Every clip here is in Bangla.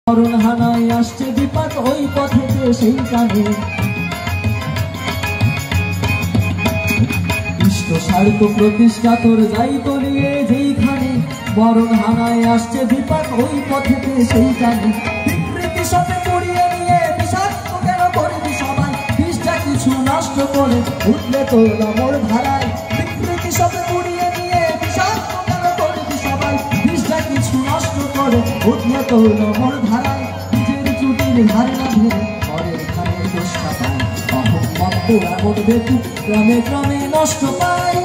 মরণ হানায় আসছে বিপদ ওই পথেতে সেইখানে ইষ্ট স্বার্থ প্রতিষ্ঠা তোর যাই তলিয়ে যেইখানে মরণ হানায় আসছে বিপদ ওই পথেতে সেইখানে বিকৃতি সাথে পড়িয়ে নিয়ে বিষাক্ত কেন করবি সবাই বিষটা কিছু নষ্ট করে উঠলে তোর মোর ধারায় বিকৃতি সাথে পড়িয়ে নিয়ে বিষাক্ত কেন করবি সবাই বিষটা কিছু নষ্ট করে উঠলে তোর মোর ধারায় নিজের চুটির ধারে না ধরে পরের ধারে দোষটা পায় অহংমত্ত এমন বেতু ক্রমে ক্রমে নষ্ট পায়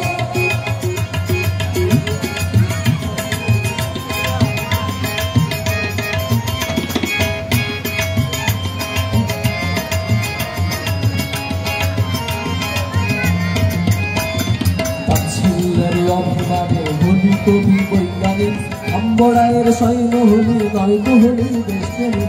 অভিমানে হলি কবি বৈজ্ঞানিক অম্বরায়ের সৈন্য হলি নয়তো হলি দেশপ্রেমী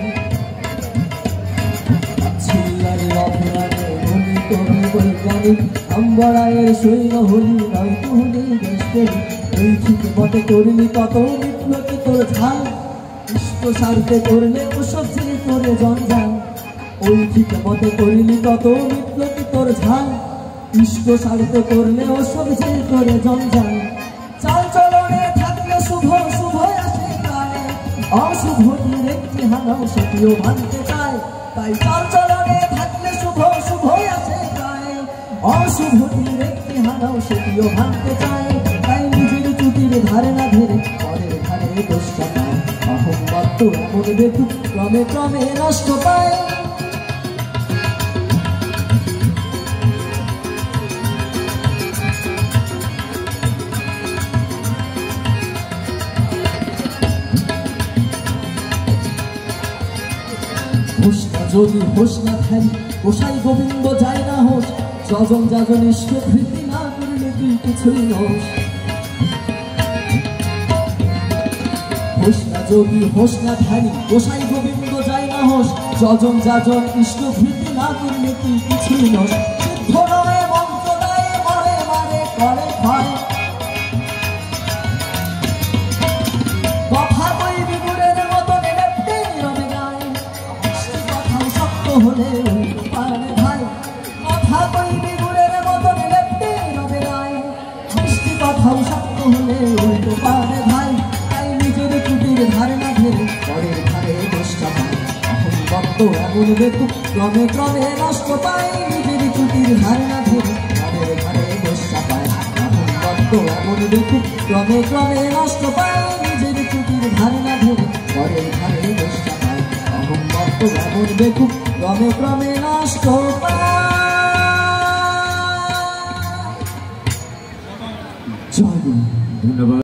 অভিমানে হলি কবি বৈজ্ঞানিক অম্বরায়ের সৈন্য হলি নয়তো হলি দেশপ্রেমী এই ঠিক মতে করলি কত বিপ্লবী তোর ঝাল ইষ্ট স্বার্থে করলে ওসব যে করে জঞ্জাল ওই ঠিক মতে করলি কত বিপ্লবী তোর ঝাল ইষ্ট স্বার্থে করলে ওসব যে করে জঞ্জাল চাল চলনে থাকলে শুভ শুভ আসে গায়ে অশুভটির একটি হানাও সেটিও ভাঙতে চায় তাই চাল চলনে থাকলে শুভ শুভ আসে গায়ে অশুভটির একটি হানাও সেটিও ভাঙতে চায় তাই নিজের চুটির ধারে না ধরে পরের ধারে দোষটা পায় অহংমত্ত এমন বেতু ক্রমে ক্রমে নষ্ট পায় যদি হোস না থাই গোসাই গোবিন্দ যায় না হোস যজন যাজন ইষ্ট ভৃতি না করলে তুই কিছুই নোস হোস না যদি হোস না থাই গোসাই গোবিন্দ যায় না হোস যজন যাজন ইষ্ট ভৃতি না করলে তুই কিছুই নোস সিদ্ধ নয় মন্ত্র দেয় মারে মারে করে ভয় কথা কই বিগুড়ের মতন লেপটে রবে গায়ে হলে পারে ভাই কথা কইবি গুড়ের মতন লেপটে রবে গায়ে মিষ্টি কথাও শক্ত হলে উল্টো পারে ভাই তাই নিজের চুটির ধারে না ধরে পরের ধারে দোষটা পায় অহংমত্ত এমন বেতু ক্রমে ক্রমে নষ্ট পায় নিজের চুটির ধারে না ধরে পরের ধারে দোষটা পায় অহংমত্ত এমন বেতু ক্রমে ক্রমে নষ্ট পায় নিজের চুটির ধারে না ধরে পরের ধারে দোষটা পায় অহংমত্ত এমন বেতু ক্রমে ক্রমে নষ্ট পায়। জয় গুরু। ধন্যবাদ।